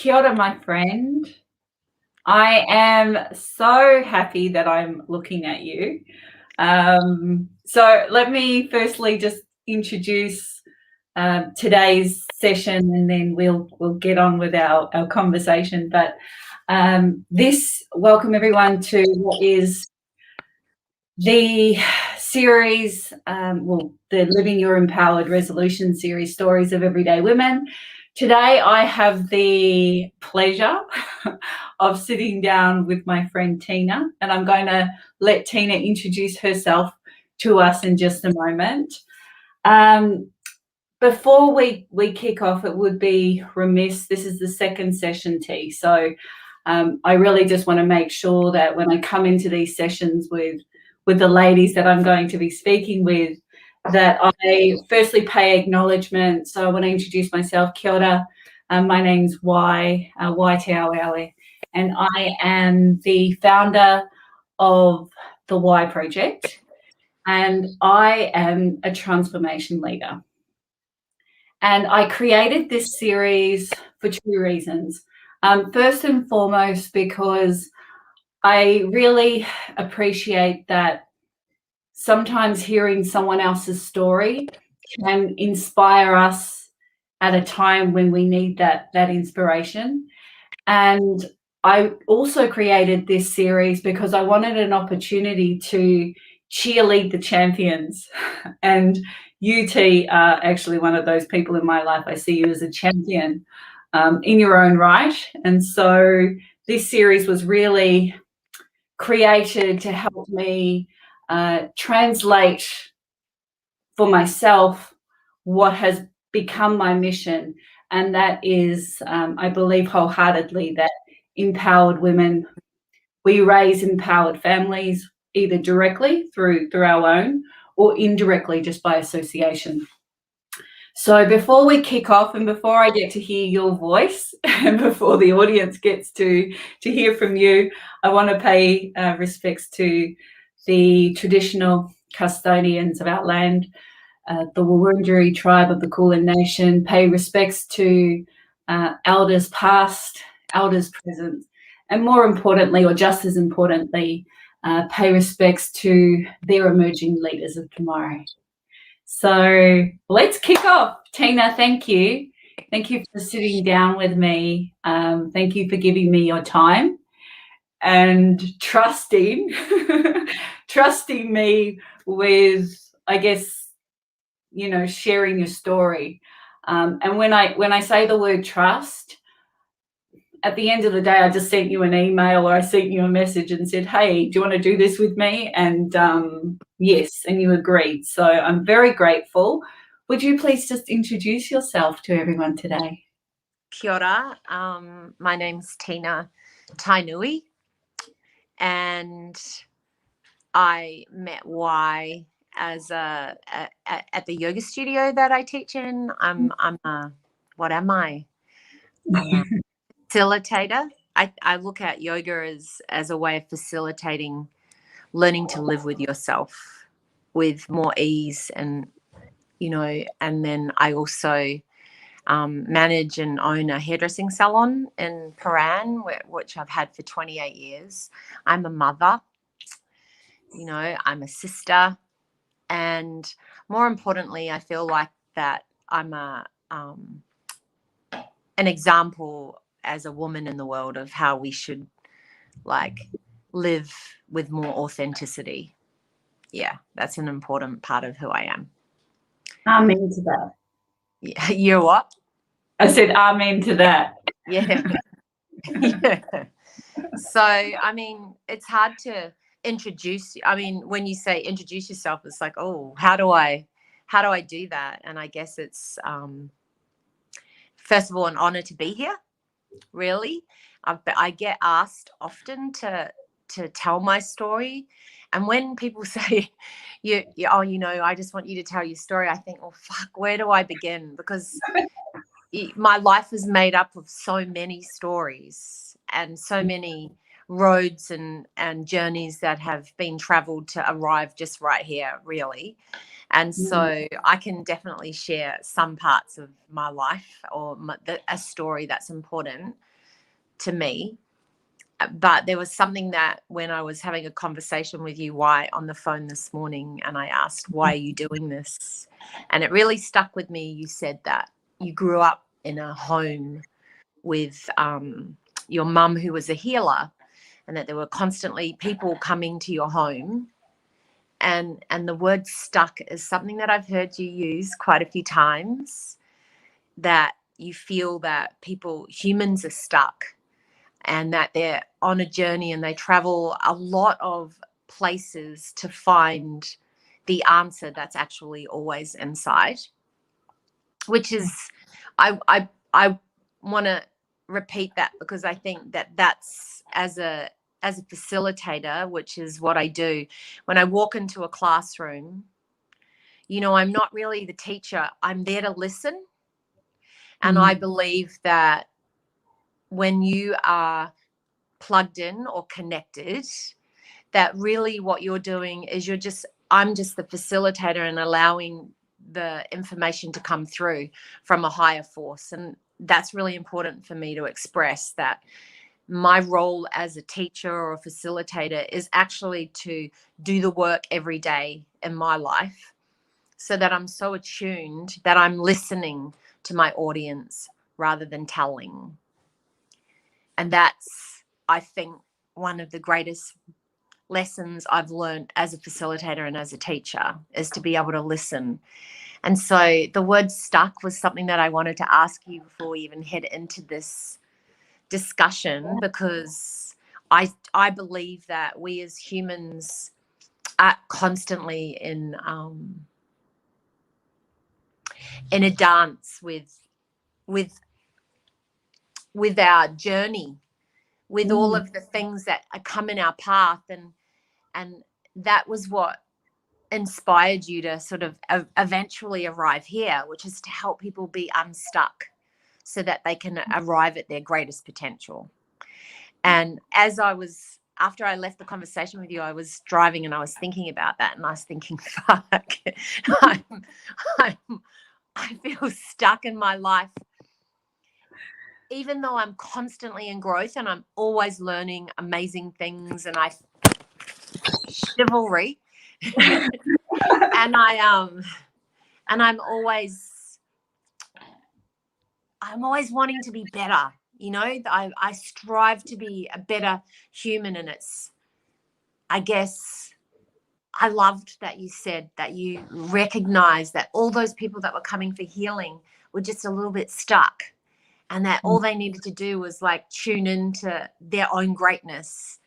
Kia ora, my friend. I am so happy that I'm looking at you. So let me firstly just introduce today's session, and then we'll get on with our conversation. But welcome everyone to what is the series, the Living Your Empowered Resolution series, Stories of Everyday Women. Today I have the pleasure of sitting down with my friend Tina, and I'm going to let Tina introduce herself to us in just a moment. Before we kick off, it would be remiss, this is the second session, T, so I really just want to make sure that when I come into these sessions with the ladies that I'm going to be speaking with, that I firstly pay acknowledgement. So I want to introduce myself. Kia ora. My name's Y Te Aweawe, and I am the founder of the Y Project, and I am a transformation leader. And I created this series for two reasons. First and foremost, because I really appreciate that sometimes hearing someone else's story can inspire us at a time when we need that inspiration. And I also created this series because I wanted an opportunity to cheerlead the champions. And you, T, are actually one of those people in my life. I see you as a champion in your own right. And so this series was really created to help me translate for myself what has become my mission, and that is, I believe wholeheartedly that empowered women, we raise empowered families, either directly through our own or indirectly just by association. So before we kick off, and before I get to hear your voice, and before the audience gets to hear from you, I want to pay respects to the traditional custodians of our land, the Wurundjeri tribe of the Kulin Nation, pay respects to elders past, elders present, and more importantly, or just as importantly, pay respects to their emerging leaders of tomorrow. So let's kick off. Tina, thank you. Thank you for sitting down with me. Thank you for giving me your time and trusting me with, I guess, sharing your story. And when I say the word trust, at the end of the day, I just sent you an email or I sent you a message and said, hey, do you want to do this with me? And yes, and you agreed. So I'm very grateful. Would you please just introduce yourself to everyone today? Kia ora. My name's Tina Tainui, and I met Y as at the yoga studio that I teach in. I'm a facilitator. I look at yoga as a way of facilitating learning to live with yourself with more ease, and and then I also manage and own a hairdressing salon in Paran, which I've had for 28 years. I'm a mother, I'm a sister, and more importantly, I feel like that I'm an example as a woman in the world of how we should live with more authenticity. Yeah, that's an important part of who I am. Amen to that. Yeah, you're what? I said amen to that. Yeah. Yeah. So, I mean, it's hard to introduce. I mean, when you say introduce yourself, it's like, oh, how do I do that? And I guess it's first of all an honor to be here. Really, I get asked often to tell my story, and when people say, I just want you to tell your story, I think, oh fuck, where do I begin? Because my life is made up of so many stories and so many roads and journeys that have been traveled to arrive just right here, really. And so I can definitely share some parts of my life or a story that's important. to me. But there was something that when I was having a conversation with you on the phone this morning, and I asked, why are you doing this? And it really stuck with me. You said that you grew up in a home with your mum who was a healer, and that there were constantly people coming to your home. And the word stuck is something that I've heard you use quite a few times, that you feel that humans are stuck, and that they're on a journey and they travel a lot of places to find the answer that's actually always inside, which is, I want to repeat that, because I think that that's, as a facilitator, which is what I do, when I walk into a classroom, I'm not really the teacher. I'm there to listen. And I believe that when you are plugged in or connected, that really what you're doing is I'm just the facilitator and allowing the information to come through from a higher force. And that's really important for me to express, that my role as a teacher or a facilitator is actually to do the work every day in my life, so that I'm so attuned that I'm listening to my audience rather than telling. And that's, I think, one of the greatest lessons I've learned as a facilitator and as a teacher, is to be able to listen. And so the word stuck was something that I wanted to ask you before we even head into this discussion, because I believe that we as humans are constantly in a dance with our journey, with all of the things that come in our path, and that was what inspired you to sort of eventually arrive here, which is to help people be unstuck so that they can arrive at their greatest potential. And after I left the conversation with you, I was driving and I was thinking about that, and I was thinking, fuck, I feel stuck in my life, even though I'm constantly in growth and I'm always learning amazing things, and chivalry, and I'm always wanting to be better. I strive to be a better human, and I guess I loved that you said that you recognized that all those people that were coming for healing were just a little bit stuck, and that all they needed to do was tune into their own greatness.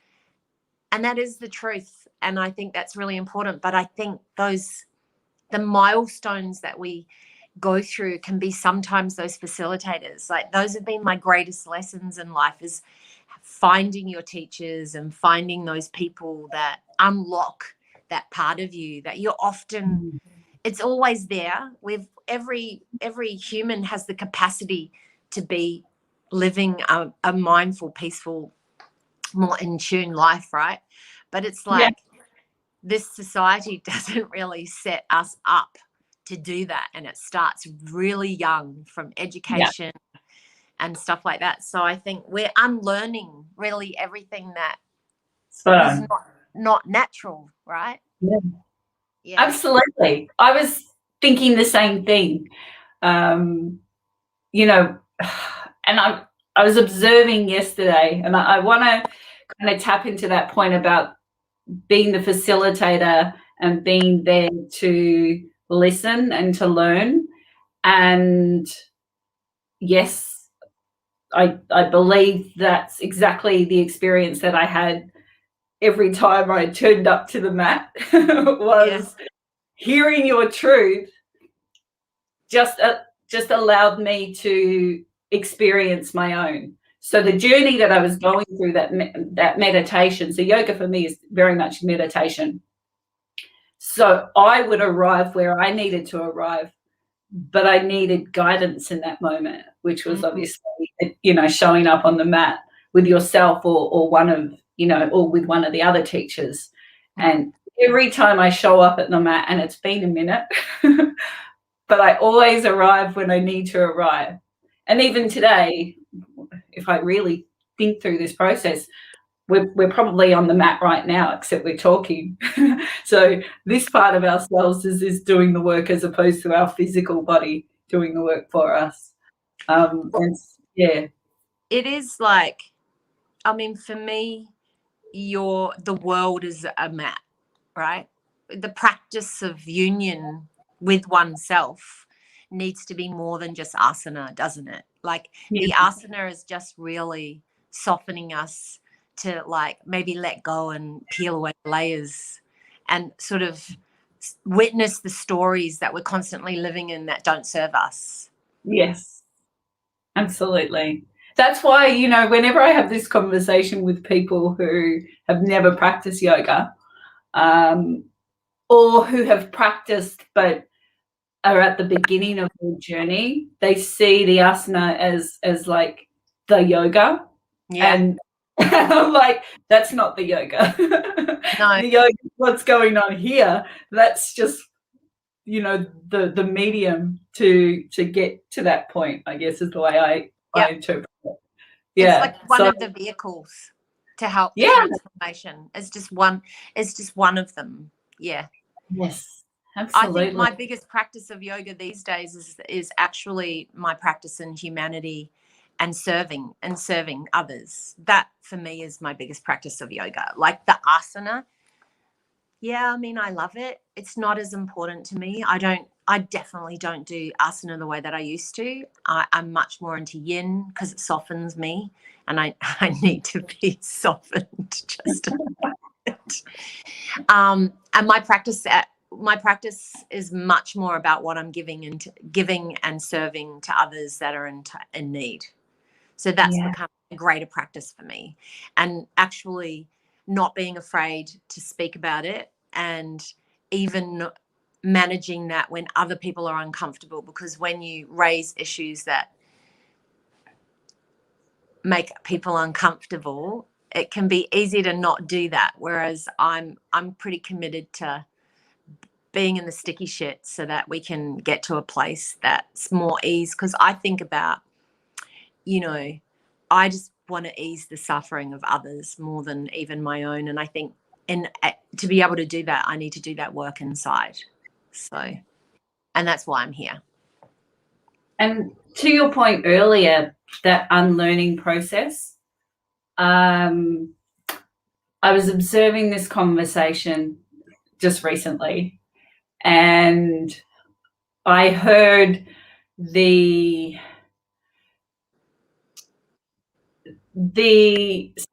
And that is the truth. And I think that's really important. But I think the milestones that we go through can be sometimes those facilitators. Those have been my greatest lessons in life, is finding your teachers and finding those people that unlock that part of you that you're often, it's always there. Every human has the capacity to be living a mindful, peaceful, more in tune life, right? But it's this society doesn't really set us up to do that, and it starts really young, from education and stuff like that. So I think we're unlearning really everything that is not natural, right? Yeah. Absolutely. I was thinking the same thing. And I was observing yesterday, and I want to kind of tap into that point about being the facilitator and being there to listen and to learn. And yes, I believe that's exactly the experience that I had every time I turned up to the mat was hearing your truth just allowed me to experience my own. So the journey that I was going through, that meditation, so yoga for me is very much meditation. So I would arrive where I needed to arrive, but I needed guidance in that moment, which was obviously, showing up on the mat with yourself or one of, or with one of the other teachers. And every time I show up at the mat, and it's been a minute, but I always arrive when I need to arrive. And even today, if I really think through this process, we're probably on the mat right now, except we're talking. So this part of ourselves is doing the work as opposed to our physical body doing the work for us. And yeah. It is like, I mean, for me, the world is a mat, right? The practice of union with oneself needs to be more than just asana, doesn't it? Like Yeah. the asana is just really softening us to like maybe let go and peel away layers and sort of witness the stories that we're constantly living in that don't serve us. Yes, absolutely. That's why, you know, whenever I have this conversation with people who have never practiced yoga, or who have practiced but are at the beginning of their journey, they see the asana as like the yoga. Yeah. And I'm like, that's not the yoga. No. The yoga, what's going on here, that's just, you know, the medium to get to that point, I guess, is the way I interpret it. It's Yeah. like one of the vehicles to help the transformation. It's just one of them. Yeah. Yes, I absolutely. think my biggest practice of yoga these days is actually my practice in humanity and serving others. That for me is my biggest practice of yoga. Like the asana, yeah, I mean, I love it. It's not as important to me. I definitely don't do asana the way that I used to. I'm much more into yin because it softens me, and I need to be softened just a bit. And my practice is much more about what I'm giving and serving to others that are in need. So that's become a greater practice for me, and actually not being afraid to speak about it, and even managing that when other people are uncomfortable, because when you raise issues that make people uncomfortable, it can be easy to not do that, whereas I'm pretty committed to being in the sticky shit so that we can get to a place that's more ease, because I think about, you know, I just want to ease the suffering of others more than even my own. And I think to be able to do that, I need to do that work inside. So, and that's why I'm here. And to your point earlier, that unlearning process, I was observing this conversation just recently, and I heard the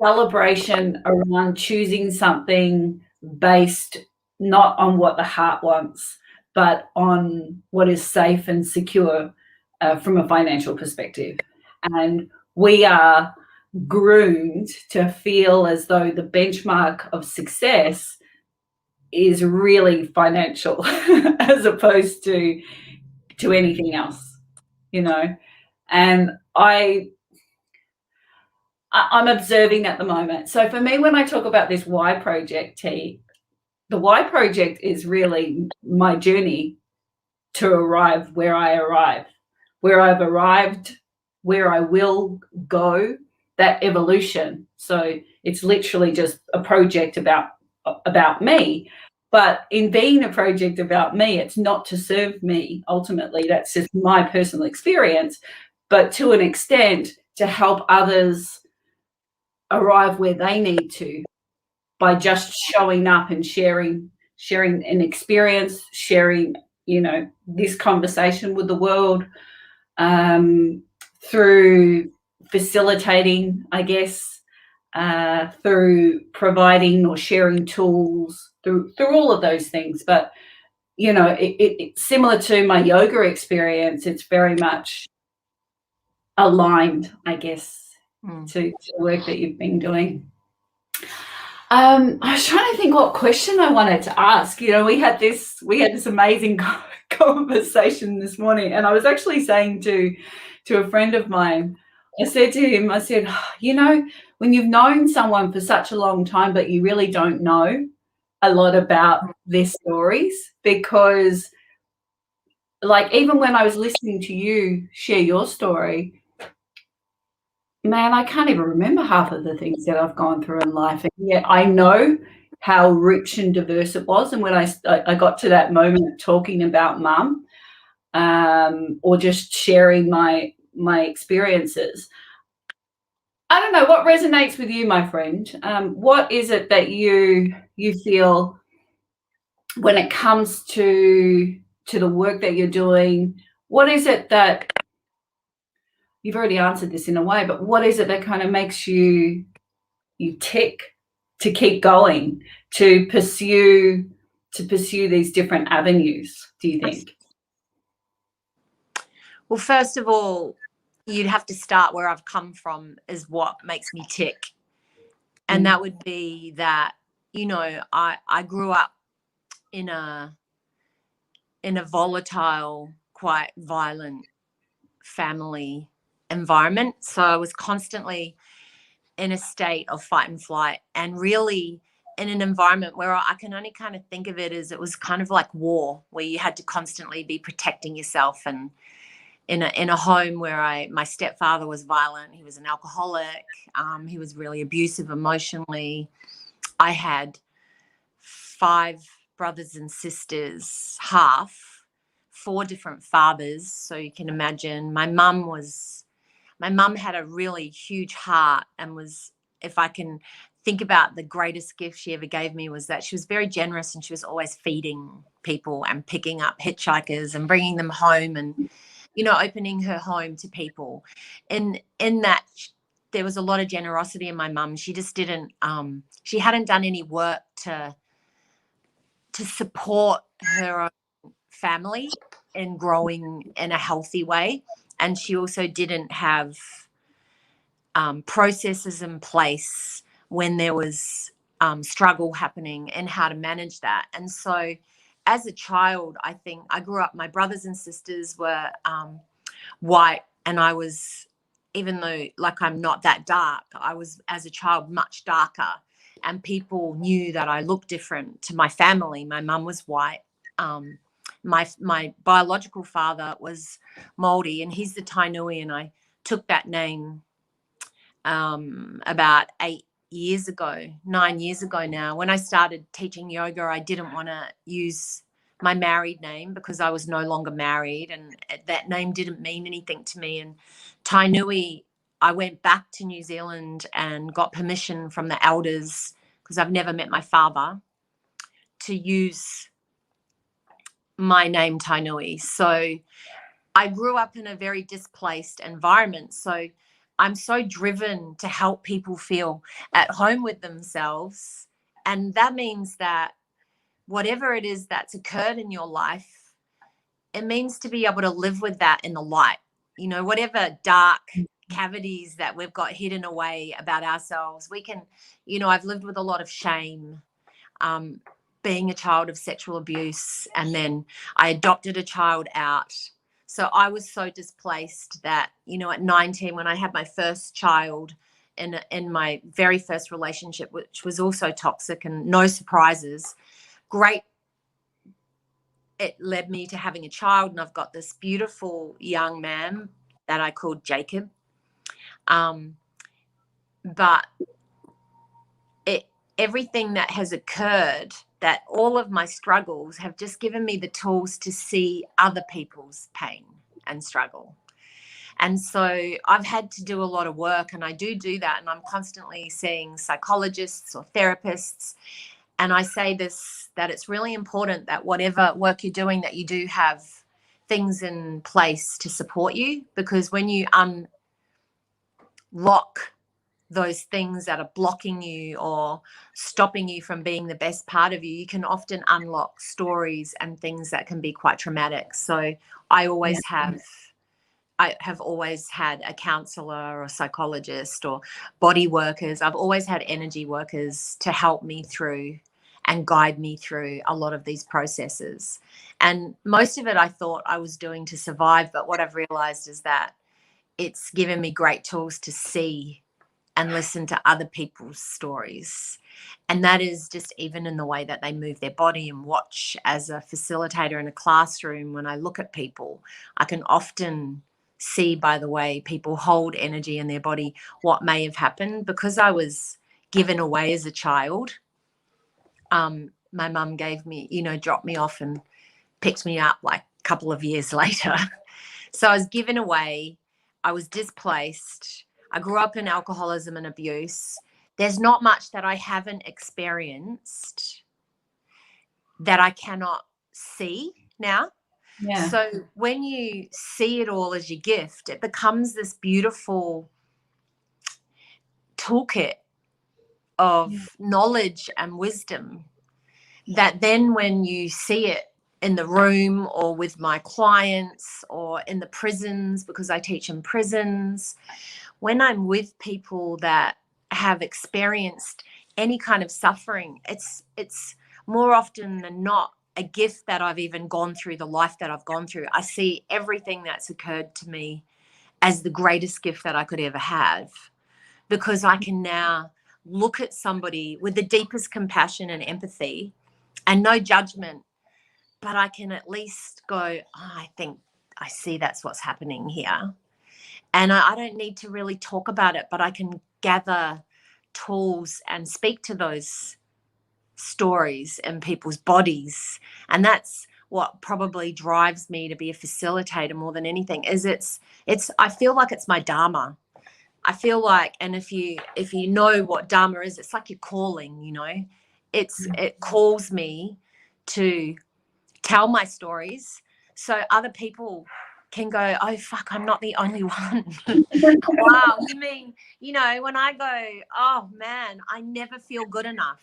celebration around choosing something based not on what the heart wants, but on what is safe and secure from a financial perspective. And we are groomed to feel as though the benchmark of success is really financial as opposed to anything else, you know. And I'm observing at the moment. So for me, when I talk about this why project, the why project is really my journey to arrive where I arrive, where I've arrived, where I will go, that evolution. So it's literally just a project about me. But in being a project about me, it's not to serve me. Ultimately, that's just my personal experience, but to an extent to help others arrive where they need to by just showing up and sharing an experience, sharing, you know, this conversation with the world, through facilitating, I guess, through providing or sharing tools, through all of those things. But, you know, it's similar to my yoga experience. It's very much aligned, I guess, to the work that you've been doing. I was trying to think what question I wanted to ask. You know, we had this amazing conversation this morning, and I was actually saying to a friend of mine, I said to him, you know, when you've known someone for such a long time, but you really don't know a lot about their stories, because like even when I was listening to you share your story, man, I can't even remember half of the things that I've gone through in life, and yet I know how rich and diverse it was. And when I got to that moment of talking about mum, or just sharing my experiences, I don't know what resonates with you, my friend. What is it that you feel when it comes to the work that you're doing? What is it that you've already answered this in a way, but what is it that kind of makes you tick to keep going, to pursue these different avenues, do you think? Well, first of all, you'd have to start where I've come from is what makes me tick. And that would be that, I grew up in a volatile, quite violent family environment. So I was constantly in a state of fight and flight, and really in an environment where I can only kind of think of it as it was kind of like war, where you had to constantly be protecting yourself. And in a home where my stepfather was violent, he was an alcoholic, he was really abusive emotionally. I had 5 brothers and sisters, half, 4 different fathers. So you can imagine my mum had a really huge heart, and was, if I can think about the greatest gift she ever gave me, was that she was very generous, and she was always feeding people and picking up hitchhikers and bringing them home, and opening her home to people. And in that, there was a lot of generosity in my mum. She just didn't she hadn't done any work to support her own family in growing in a healthy way. And she also didn't have processes in place when there was struggle happening, and how to manage that. And so as a child, I think I grew up, my brothers and sisters were white, and I was, even though like I'm not that dark, I was as a child much darker, and people knew that I looked different to my family. My mum was white. My biological father was Māori, and he's the Tainui, and I took that name about 9 years ago now. When I started teaching yoga, I didn't want to use my married name because I was no longer married, and that name didn't mean anything to me. And Tainui, I went back to New Zealand and got permission from the elders, because I've never met my father, to use my name Tainui. So I grew up in a very displaced environment. So I'm so driven to help people feel at home with themselves. And that means that whatever it is that's occurred in your life, it means to be able to live with that in the light. Whatever dark cavities that we've got hidden away about ourselves, we can, I've lived with a lot of shame, being a child of sexual abuse, and then I adopted a child out. So I was so displaced that, at 19, when I had my first child in my very first relationship, which was also toxic and no surprises, great, it led me to having a child, and I've got this beautiful young man that I called Jacob. But everything that has occurred, that all of my struggles have just given me the tools to see other people's pain and struggle. And so I've had to do a lot of work, and I do that, and I'm constantly seeing psychologists or therapists. And I say this, that it's really important that whatever work you're doing, that you do have things in place to support you, because when you unlock those things that are blocking you or stopping you from being the best part of you, you can often unlock stories and things that can be quite traumatic. So I have always had a counselor or psychologist or body workers. I've always had energy workers to help me through and guide me through a lot of these processes. And most of it I thought I was doing to survive, but what I've realized is that it's given me great tools to see and listen to other people's stories. And that is just even in the way that they move their body, and watch as a facilitator in a classroom. When I look at people, I can often see by the way people hold energy in their body what may have happened. Because I was given away as a child, my mum gave me, dropped me off and picked me up like a couple of years later. So I was given away. I was displaced. I grew up in alcoholism and abuse. There's not much that I haven't experienced that I cannot see now. Yeah. So when you see it all as your gift, it becomes this beautiful toolkit of knowledge and wisdom that then when you see it in the room or with my clients or in the prisons, because I teach in prisons, when I'm with people that have experienced any kind of suffering, it's more often than not a gift that I've even gone through the life that I've gone through. I see everything that's occurred to me as the greatest gift that I could ever have, because I can now look at somebody with the deepest compassion and empathy and no judgment, but I can at least go, oh, I think I see that's what's happening here. And I don't need to really talk about it, but I can gather tools and speak to those stories in people's bodies. And that's what probably drives me to be a facilitator more than anything. Is I feel like it's my dharma. I feel like, and if you know what dharma is, it's like your calling, it calls me to tell my stories so other people can go, oh fuck, I'm not the only one. Wow, you mean, when I go, oh man, I never feel good enough.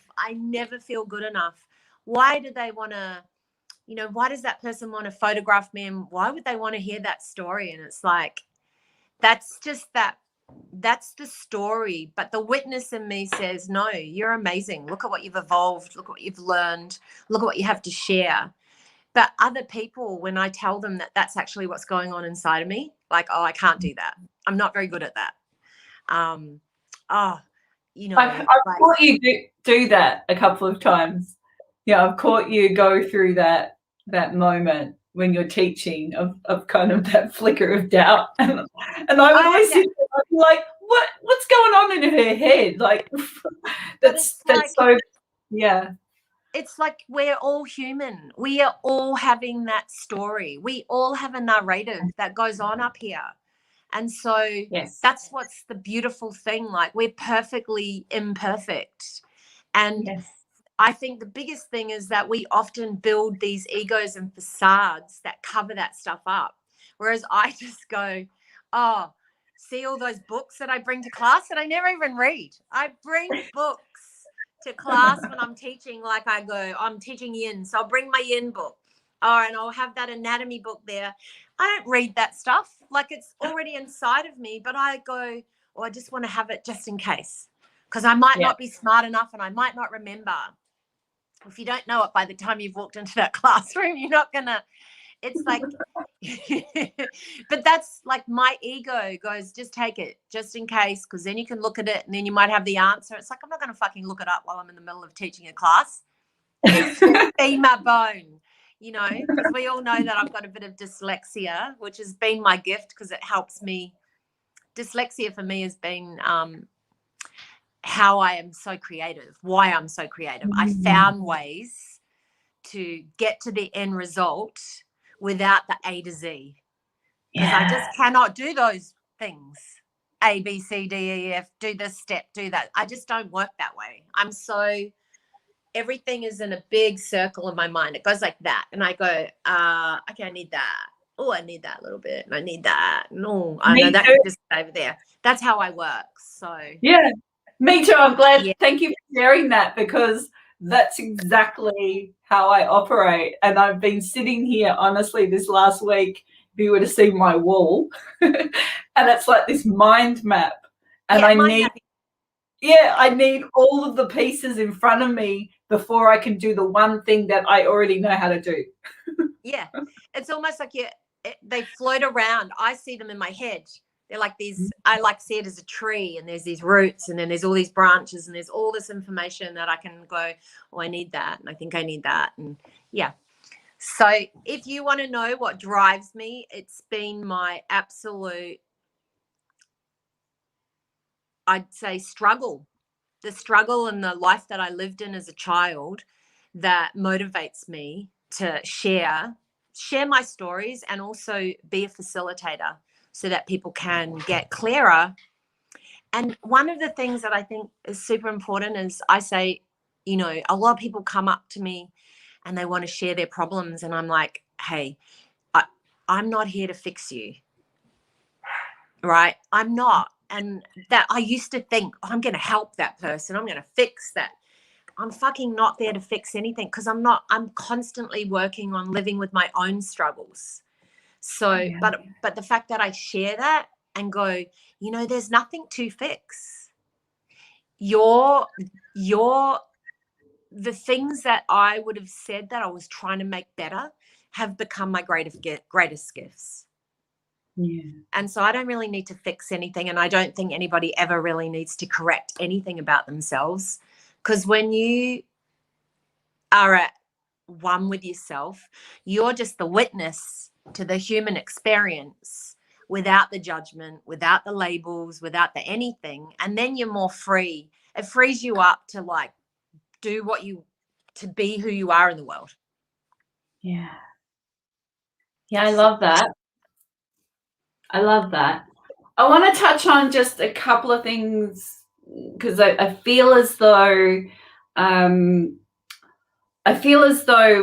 Why do they want to, why does that person want to photograph me, and why would they want to hear that story? And it's like, that's the story. But the witness in me says, no, you're amazing. Look at what you've evolved. Look at what you've learned. Look at what you have to share. But other people, when I tell them that that's actually what's going on inside of me, like, oh, I can't do that. I'm not very good at that. I've caught you do that a couple of times. Yeah, I've caught you go through that moment when you're teaching of kind of that flicker of doubt, and I would always sit there, I'd be like, what's going on in her head? Like, that's so, yeah. It's like we're all human. We are all having that story. We all have a narrative that goes on up here. And so that's what's the beautiful thing. Like, we're perfectly imperfect. And I think the biggest thing is that we often build these egos and facades that cover that stuff up. Whereas I just go, oh, see all those books that I bring to class that I never even read. I bring books to class when I'm teaching. Like, I go, I'm teaching yin, so I'll bring my yin book. And I'll have that anatomy book there. I don't read that stuff. Like, it's already inside of me, but I go, oh, I just want to have it just in case, because I might not be smart enough and I might not remember. If you don't know it by the time you've walked into that classroom, you're not going to, it's like, but that's like my ego goes, just take it just in case, because then you can look at it and then you might have the answer. It's like, I'm not going to fucking look it up while I'm in the middle of teaching a class. It's just be my bone, because we all know that I've got a bit of dyslexia, which has been my gift because it helps me. Dyslexia for me has been how I am so creative, why I'm so creative. I found ways to get to the end result without the A to Z, because I just cannot do those things. A, B, C, D, E, F, do this step, do that. I just don't work that way. Everything is in a big circle in my mind. It goes like that. And I go, okay, I need that. Oh, I need that a little bit. And I need that. No, I know that can just stay over there. That's how I work. So yeah, me too. I'm glad. Yeah. Thank you for sharing that, because that's exactly how I operate. And I've been sitting here, honestly, this last week, if you were to see my wall, and it's like this mind map. And I need all of the pieces in front of me before I can do the one thing that I already know how to do. Yeah. It's almost like they float around. I see them in my head. They're like these, I like see it as a tree, and there's these roots, and then there's all these branches, and there's all this information that I can go, oh, I need that. And I think I need that. And yeah. So if you want to know what drives me, it's been my absolute, I'd say, struggle. The struggle and the life that I lived in as a child that motivates me to share my stories and also be a facilitator so that people can get clearer. And one of the things that I think is super important is I say, you know, a lot of people come up to me and they want to share their problems. And I'm like, hey, I'm not here to fix you. Right? I'm not. And that I used to think, oh, I'm going to help that person. I'm going to fix that. I'm fucking not there to fix anything because I'm constantly working on living with my own struggles. So, Yeah. but the fact that I share that and go, you know, there's nothing to fix. The things that I would have said that I was trying to make better have become my greatest gifts. Yeah. And so I don't really need to fix anything. And I don't think anybody ever really needs to correct anything about themselves. Because when you are at one with yourself, you're just the witness to the human experience without the judgment, without the labels, without the anything. And then you're more free. It frees you up to like do to be who you are in the world. Yeah. Yeah, I love that. I love that. I want to touch on just a couple of things because I feel as though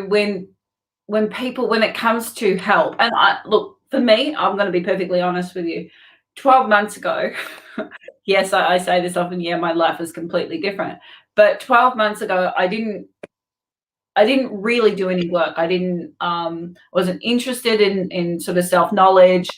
when people, when it comes to help, and look, for me, I'm going to be perfectly honest with you. 12 months ago, yes, I say this often, yeah, my life is completely different. But 12 months ago, I didn't really do any work. Wasn't interested in sort of self-knowledge.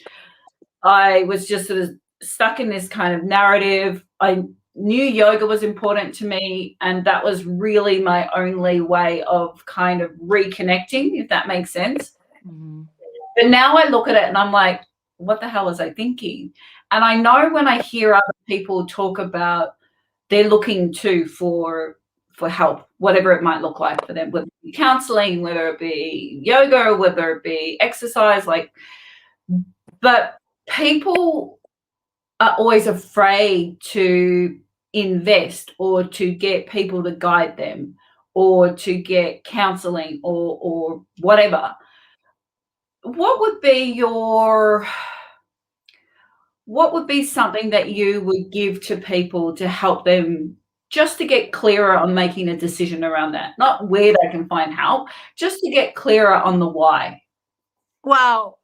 I was just sort of stuck in this kind of narrative. I knew yoga was important to me, and that was really my only way of kind of reconnecting, if that makes sense. Mm-hmm. But now I look at it and I'm like, what the hell was I thinking? And I know when I hear other people talk about they're looking too for help, whatever it might look like for them, whether it be counseling, whether it be yoga, whether it be exercise, but people are always afraid to invest or to get people to guide them or to get counseling or whatever. What would be something that you would give to people to help them just to get clearer on making a decision around that? Not where they can find help, just to get clearer on the why. Well,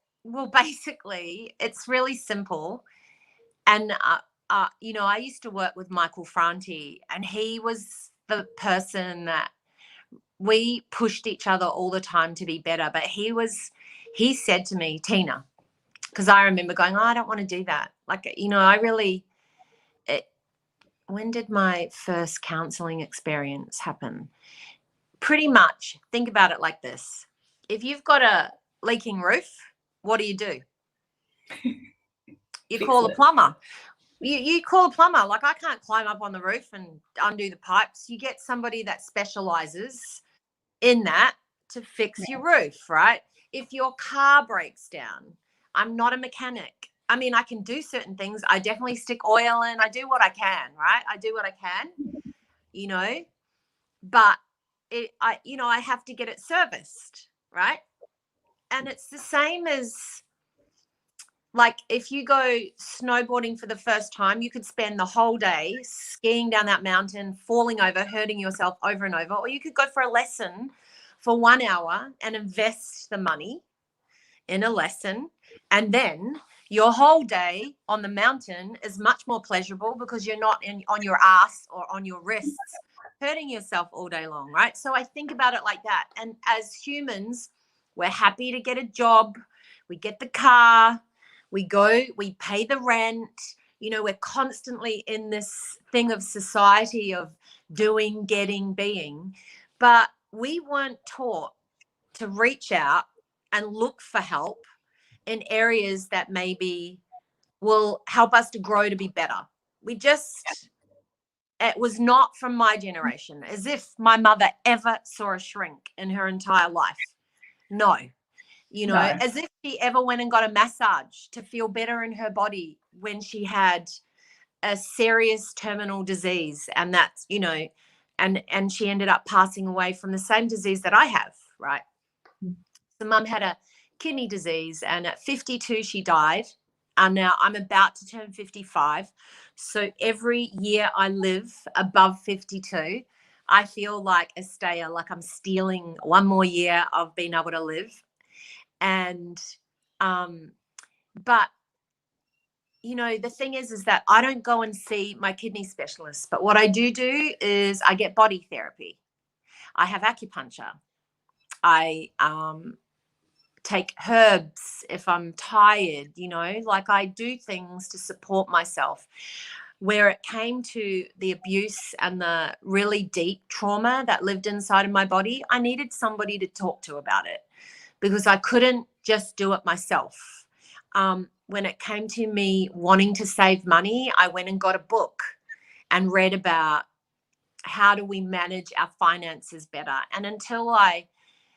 basically, it's really simple. And, you know, I used to work with Michael Franti, and he was the person that we pushed each other all the time to be better. But he said to me, Tina, because I remember going, oh, I don't want to do that. Like, you know, when did my first counseling experience happen? Pretty much think about it like this. If you've got a leaking roof, what do? You call a plumber. You call a plumber. Like, I can't climb up on the roof and undo the pipes. You get somebody that specializes in that to fix your roof, right? If your car breaks down, I'm not a mechanic. I mean, I can do certain things. I definitely stick oil in. I do what I can, right? I do what I can, you know, but I have to get it serviced, right? And it's the same as, like, if you go snowboarding for the first time, you could spend the whole day skiing down that mountain, falling over, hurting yourself over and over. Or you could go for a lesson for 1 hour and invest the money in a lesson. And then your whole day on the mountain is much more pleasurable because you're not on your ass or on your wrists hurting yourself all day long, right? So I think about it like that. And as humans, we're happy to get a job. We get the car. We go, we pay the rent. You know, we're constantly in this thing of society of doing, getting, being. But we weren't taught to reach out and look for help in areas that maybe will help us to grow to be better. It was not from my generation, as if my mother ever saw a shrink in her entire life. No. You know, No. as if she ever went and got a massage to feel better in her body when she had a serious terminal disease. And that's, you know, and she ended up passing away from the same disease that I have, right? So mum had a kidney disease, and at 52 she died. And now I'm about to turn 55. So every year I live above 52, I feel like a stayer, like I'm stealing one more year of being able to live. And but you know, the thing is that I don't go and see my kidney specialist, but what I do is I get body therapy. I have acupuncture. I take herbs if I'm tired, you know, like I do things to support myself. Where it came to the abuse and the really deep trauma that lived inside of my body, I needed somebody to talk to about it because I couldn't just do it myself. When it came to me wanting to save money, I went and got a book and read about how do we manage our finances better. And until I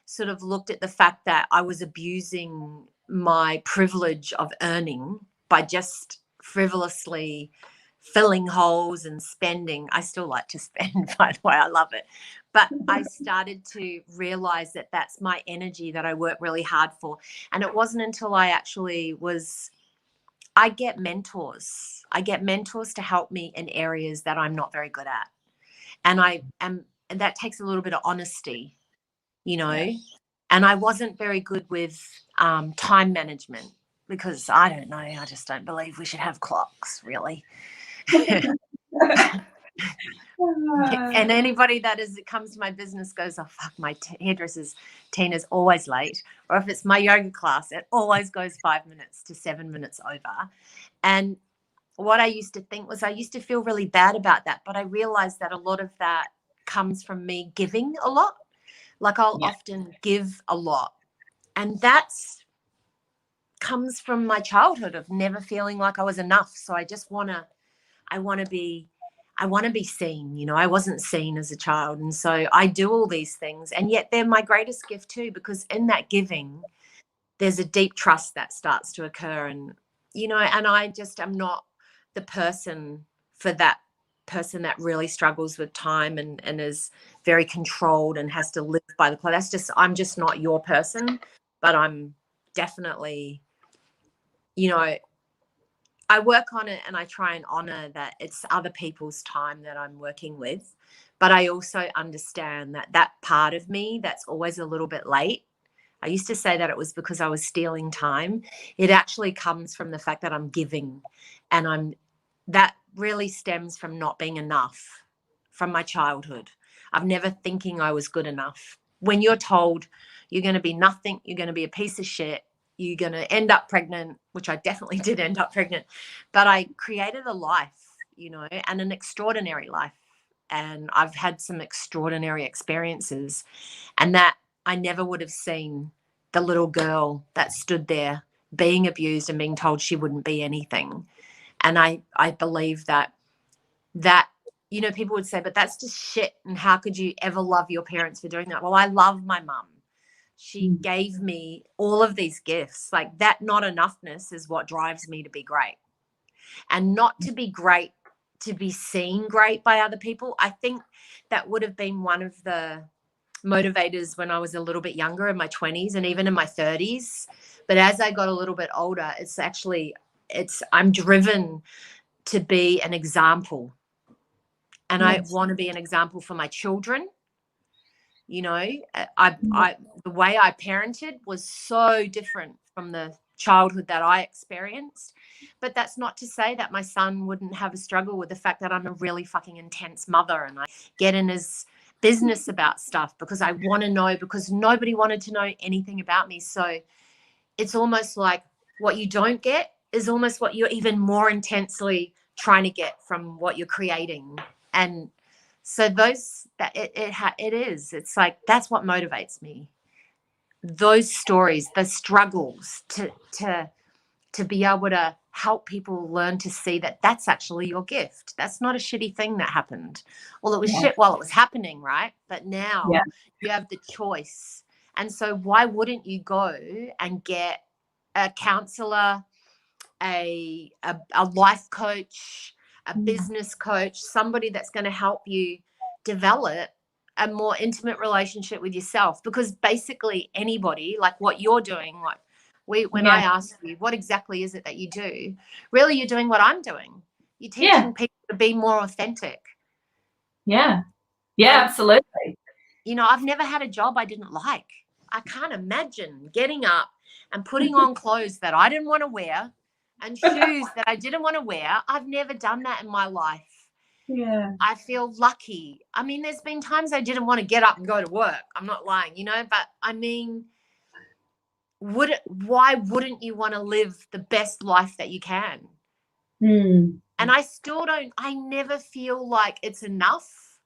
sort of looked at the fact that I was abusing my privilege of earning by just frivolously filling holes and spending. I still like to spend, by the way, I love it. But I started to realize that that's my energy that I work really hard for. And it wasn't until I get mentors. I get mentors to help me in areas that I'm not very good at. And that takes a little bit of honesty, you know. Yeah. And I wasn't very good with time management because I don't know. I just don't believe we should have clocks, really. And anybody that comes to my business goes, oh, fuck, my hairdresser's Tina's always late. Or if it's my yoga class, it always goes 5 minutes to 7 minutes over. And what I used to think was I used to feel really bad about that. But I realized that a lot of that comes from me giving a lot. Like I'll often give a lot. And that's comes from my childhood of never feeling like I was enough. So I want to be seen, you know. I wasn't seen as a child. And so I do all these things. And yet they're my greatest gift too, because in that giving, there's a deep trust that starts to occur. And, you know, and I just am not the person for that person that really struggles with time and is very controlled and has to live by the clock. I'm just not your person, but I'm definitely, you know, I work on it and I try and honor that it's other people's time that I'm working with. But I also understand that part of me that's always a little bit late. I used to say that it was because I was stealing time. It actually comes from the fact that I'm giving, and that really stems from not being enough from my childhood. Of never thinking I was good enough. When you're told you're going to be nothing, you're going to be a piece of shit, you're going to end up pregnant, which I definitely did end up pregnant, but I created a life, you know, and an extraordinary life. And I've had some extraordinary experiences, and that I never would have seen the little girl that stood there being abused and being told she wouldn't be anything. And I believe that, you know, people would say, but that's just shit. And how could you ever love your parents for doing that? Well, I love my mum. She gave me all of these gifts. Like that not enoughness is what drives me to be great. And not to be great, to be seen great by other people. I think that would have been one of the motivators when I was a little bit younger, in my 20s and even in my 30s. But as I got a little bit older, I'm driven to be an example. And I want to be an example for my children. You know, the way I parented was so different from the childhood that I experienced. But that's not to say that my son wouldn't have a struggle with the fact that I'm a really fucking intense mother and I get in his business about stuff because I want to know, because nobody wanted to know anything about me. So it's almost like what you don't get is almost what you're even more intensely trying to get from what you're creating. And so it's like, that's what motivates me. Those stories, the struggles to be able to help people learn to see that that's actually your gift. That's not a shitty thing that happened. Well, it was shit while it was happening, right? But now you have the choice. And so why wouldn't you go and get a counselor, a life coach, a business coach, somebody that's going to help you develop a more intimate relationship with yourself? Because basically anybody, like what you're doing, like when I asked you what exactly is it that you do, really you're doing what I'm doing. You're teaching people to be more authentic. Yeah, absolutely. You know, I've never had a job I didn't like. I can't imagine getting up and putting on clothes that I didn't want to wear and shoes that I didn't want to wear. I've never done that in my life. Yeah. I feel lucky. I mean, there's been times I didn't want to get up and go to work. I'm not lying, you know, but I mean, why wouldn't you want to live the best life that you can? And I never feel like it's enough.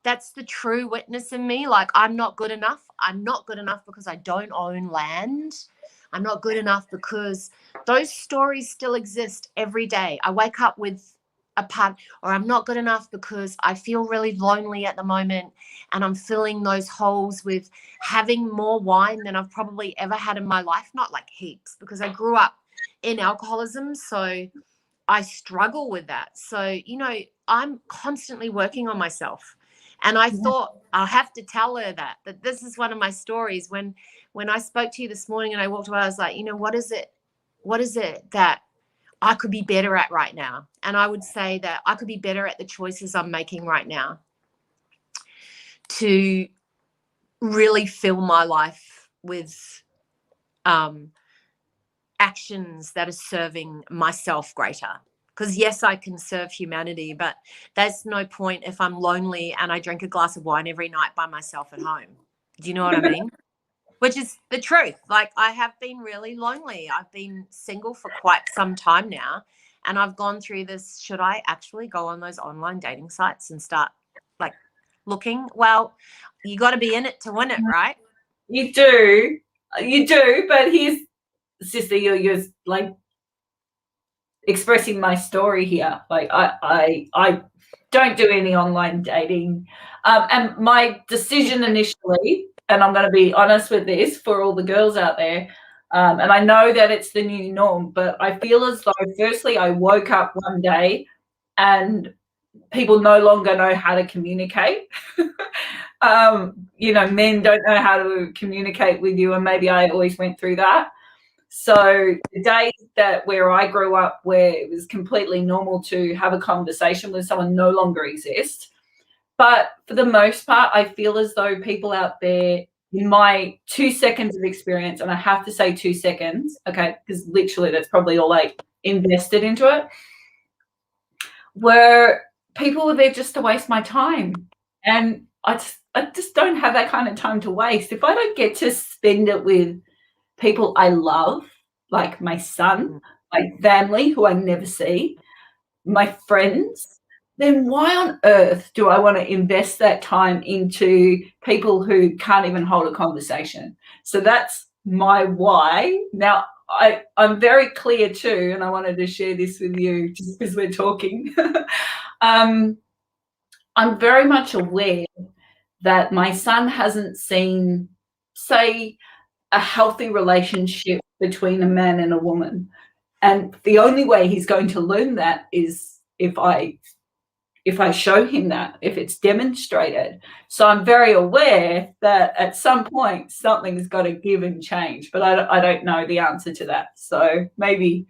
That's the true witness in me. Like, I'm not good enough. I'm not good enough because I don't own land. I'm not good enough because those stories still exist every day. I wake up with a part, or I'm not good enough because I feel really lonely at the moment, and I'm filling those holes with having more wine than I've probably ever had in my life. Not like heaps, because I grew up in alcoholism, so I struggle with that. So, you know, I'm constantly working on myself. And I thought I'll have to tell her that this is one of my stories. When I spoke to you this morning and I walked away, I was like, you know, what is it that I could be better at right now? And I would say that I could be better at the choices I'm making right now to really fill my life with actions that are serving myself greater. Because yes, I can serve humanity, but there's no point if I'm lonely and I drink a glass of wine every night by myself at home. Do you know what I mean? Which is the truth. Like, I have been really lonely. I've been single for quite some time now, and I've gone through this, should I actually go on those online dating sites and start like looking? Well, you got to be in it to win it, right? You do, but here's, sister, you're like expressing my story here. Like, I don't do any online dating, and my decision initially, and I'm going to be honest with this for all the girls out there, and I know that it's the new norm, but I feel as though, firstly, I woke up one day and people no longer know how to communicate. You know, men don't know how to communicate with you, and maybe I always went through that. So the days that where I grew up, where it was completely normal to have a conversation with someone, no longer exist. But for the most part, I feel as though people out there, in my 2 seconds of experience, and I have to say 2 seconds, okay, because literally that's probably all I invested into it, were people were there just to waste my time. And I just don't have that kind of time to waste. If I don't get to spend it with people I love, like my son, my family who I never see, my friends, then why on earth do I want to invest that time into people who can't even hold a conversation? So that's my why. Now, I'm very clear too, and I wanted to share this with you just because we're talking. I'm very much aware that my son hasn't seen, say, a healthy relationship between a man and a woman. And the only way he's going to learn that is if I show him that, if it's demonstrated. So I'm very aware that at some point something's got to give and change, but I don't know the answer to that. So maybe.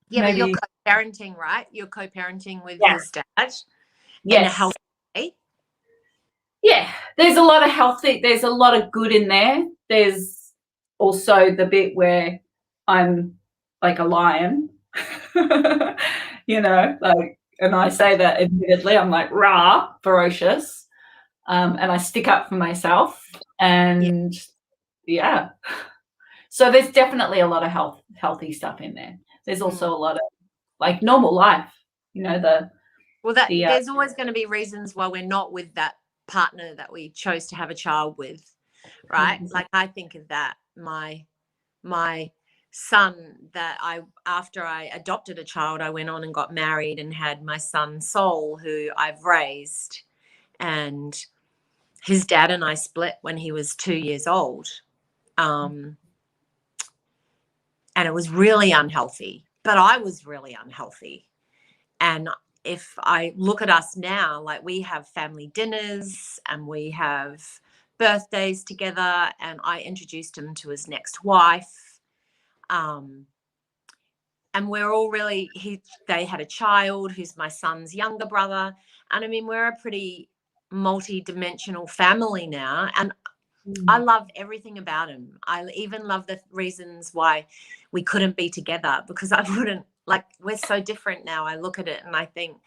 Yeah, but you're co-parenting, right? You're co-parenting with his dad in a healthy way. Yeah, there's a lot of good in there. There's also the bit where I'm like a lion, you know, like, and I say that admittedly, I'm like rah, ferocious, and I stick up for myself, and so there's definitely a lot of healthy stuff in there. There's also a lot of like normal life, you know, there's always going to be reasons why we're not with that partner that we chose to have a child with, right? Like, I think of that, my son, that after I adopted a child, I went on and got married and had my son Sol, who I've raised, and his dad and I split when he was 2 years old. And it was really unhealthy, but I was really unhealthy. And if I look at us now, like we have family dinners and we have birthdays together, and I introduced him to his next wife. And we're all really, they had a child who's my son's younger brother. And I mean, we're a pretty multi-dimensional family now. And I love everything about him. I even love the reasons why we couldn't be together, because I wouldn't, like, we're so different now. I look at it and I think,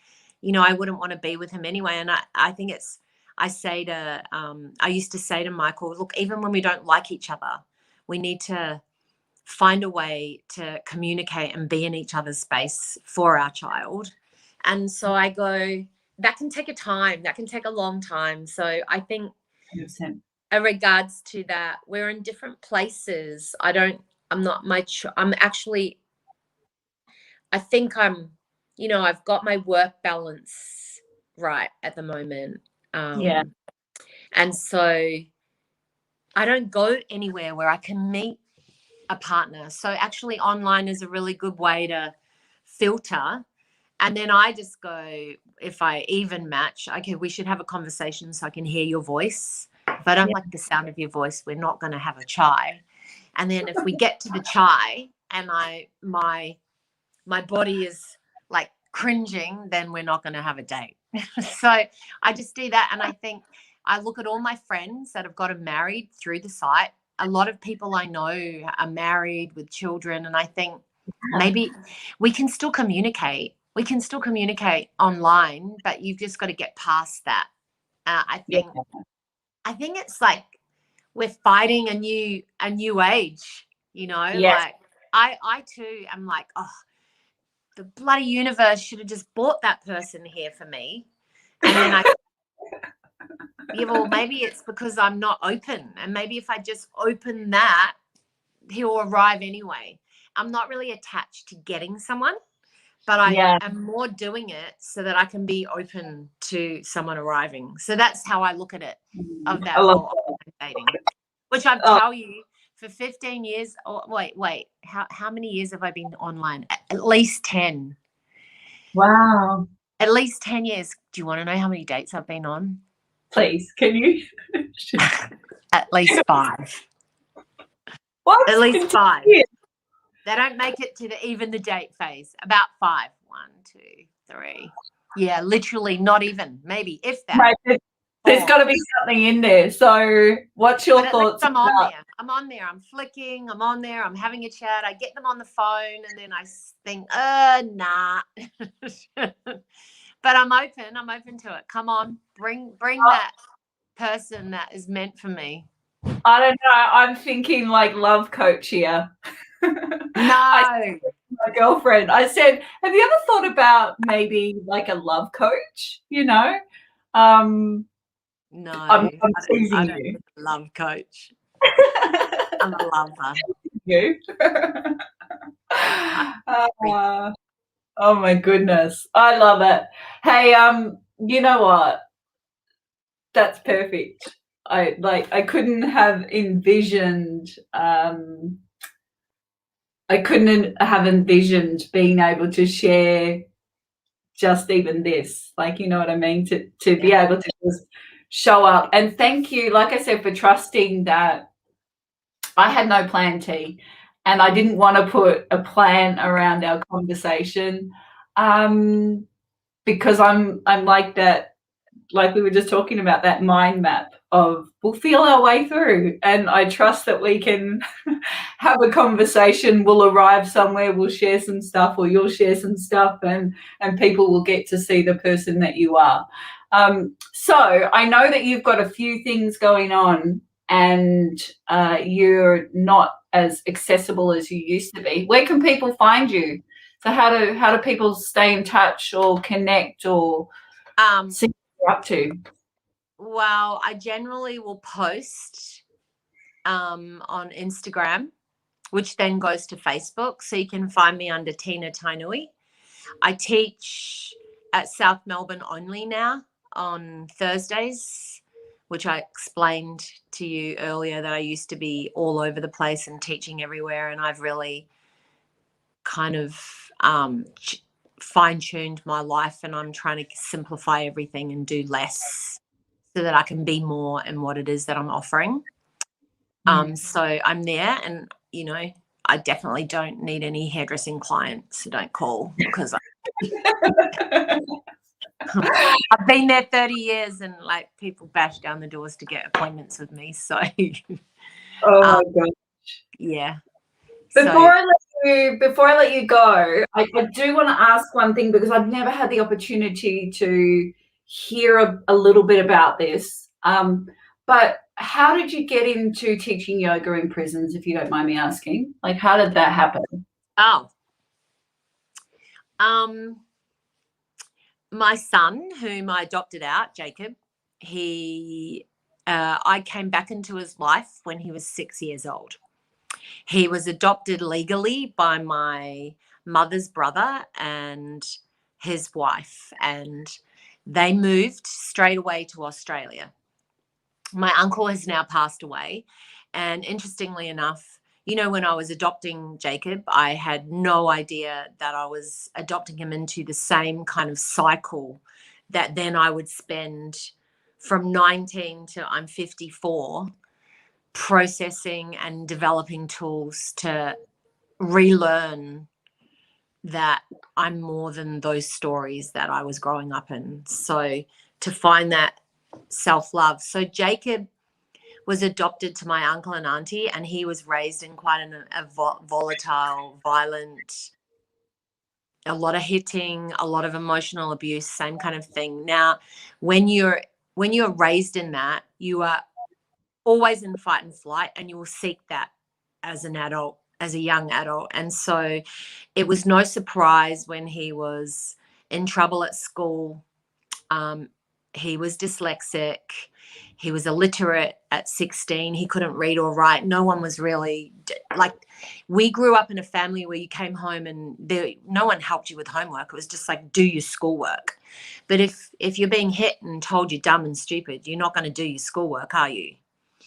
you know, I wouldn't want to be with him anyway. And I think it's, I used to say to Michael, look, even when we don't like each other, we need to find a way to communicate and be in each other's space for our child. And so I go, that can take a time, that can take a long time. So I think 100%. in regards to that, we're in different places. I think I'm, you know, I've got my work balance right at the moment. And so I don't go anywhere where I can meet a partner. So actually online is a really good way to filter. And then I just go, if I even match, okay, we should have a conversation so I can hear your voice. If I don't like the sound of your voice, we're not going to have a chai. And then if we get to the chai and my body is like cringing, then we're not going to have a date. So I just do that. And I think I look at all my friends that have gotten married through the site. A lot of people I know are married with children. And I think maybe we can still communicate. We can still communicate online, but you've just got to get past that. I think it's like we're fighting a new age, you know, like I too am like, oh, the bloody universe should have just brought that person here for me. And then well, maybe it's because I'm not open. And maybe if I just open that, he'll arrive anyway. I'm not really attached to getting someone, but I am more doing it so that I can be open to someone arriving. So that's how I look at it, of that whole dating, which I tell you, for 15 years. Oh, wait. How many years have I been online? At least 10. Wow. At least 10 years. Do you want to know how many dates I've been on? Please, can you? At least 5. What? At least 5. They don't make it to even the date phase. About 5. 1, 2, 3. Yeah, literally not even. Maybe, if that. Right, there's got to be something in there. So what's your thoughts? I'm on there. I'm flicking. I'm on there. I'm having a chat. I get them on the phone and then I think, nah. But I'm open to it. Come on, bring that person that is meant for me. I don't know. I'm thinking like love coach here. No. My girlfriend, I said, have you ever thought about maybe like a love coach, you know? No, I'm teasing you. Love coach. I'm a lover. You. Oh my goodness. I love it. Hey, you know what? That's perfect. I couldn't have envisioned being able to share just even this, like, you know what I mean, to be able to just show up. And thank you, like I said, for trusting that I had no plan T and I didn't want to put a plan around our conversation, because I'm like that, like we were just talking about, that mind map of we'll feel our way through, and I trust that we can have a conversation, we'll arrive somewhere, we'll share some stuff, or you'll share some stuff, and people will get to see the person that you are. So I know that you've got a few things going on and you're not as accessible as you used to be. Where can people find you? So how do people stay in touch or connect or see what you're up to? Well, I generally will post on Instagram, which then goes to Facebook. So you can find me under Tina Tainui. I teach at South Melbourne only now on Thursdays. which I explained to you earlier that I used to be all over the place and teaching everywhere, and I've really kind of fine-tuned my life, and I'm trying to simplify everything and do less so that I can be more in what it is that I'm offering. So I'm there, and I definitely don't need any hairdressing clients, so don't call, because I've been there 30 years and like people bash down the doors to get appointments with me. So Oh my God. yeah. Before I let you go, I do want to ask one thing, because I've never had the opportunity to hear a little bit about this. But how did you get into teaching yoga in prisons, if you don't mind me asking? Like, how did that happen? My son, whom I adopted out, Jacob, I came back into his life when he was 6 years old. He was adopted legally by my mother's brother and his wife, and they moved straight away to Australia. My uncle has now passed away, and interestingly enough, when I was adopting Jacob, I had no idea that I was adopting him into the same kind of cycle that then I would spend from 19 to I'm 54 processing and developing tools to relearn that I'm more than those stories that I was growing up in. So to find that self-love. So Jacob was adopted to my uncle and auntie, and he was raised in quite a volatile, violent, a lot of hitting, a lot of emotional abuse, same kind of thing. Now, when you're raised in that, you are always in fight and flight, and you will seek that as an adult, as a young adult. And so it was no surprise when he was in trouble at school. He was dyslexic. He was illiterate at 16. He couldn't read or write. No one was really we grew up in a family where you came home and no one helped you with homework. It was just like, do your schoolwork. But if you're being hit and told you're dumb and stupid, you're not going to do your schoolwork, are you?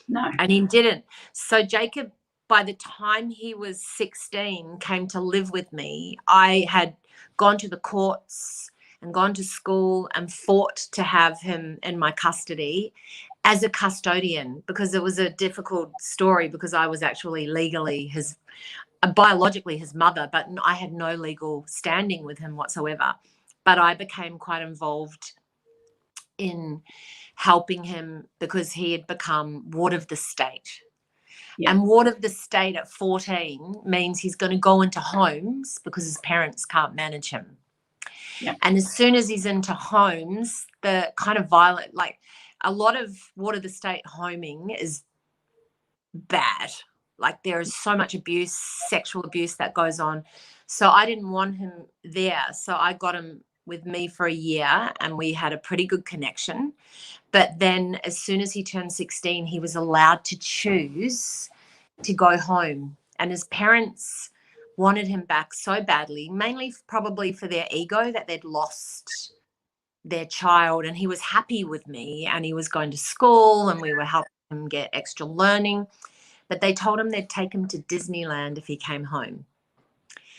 No. And he didn't. So Jacob, by the time he was 16, came to live with me. I had gone to the courts and gone to school and fought to have him in my custody as a custodian, because it was a difficult story, because I was actually legally biologically his mother, but I had no legal standing with him whatsoever. But I became quite involved in helping him because he had become ward of the state. Yeah. And ward of the state at 14 means he's going to go into homes because his parents can't manage him. Yeah. And as soon as he's into homes, the kind of violent, like a lot of ward of the state homing is bad. Like there is so much abuse, sexual abuse that goes on. So I didn't want him there. So I got him with me for a year, and we had a pretty good connection. But then as soon as he turned 16, he was allowed to choose to go home. And his parents wanted him back so badly, mainly probably for their ego, that they'd lost their child. And he was happy with me, and he was going to school, and we were helping him get extra learning. But they told him they'd take him to Disneyland if he came home.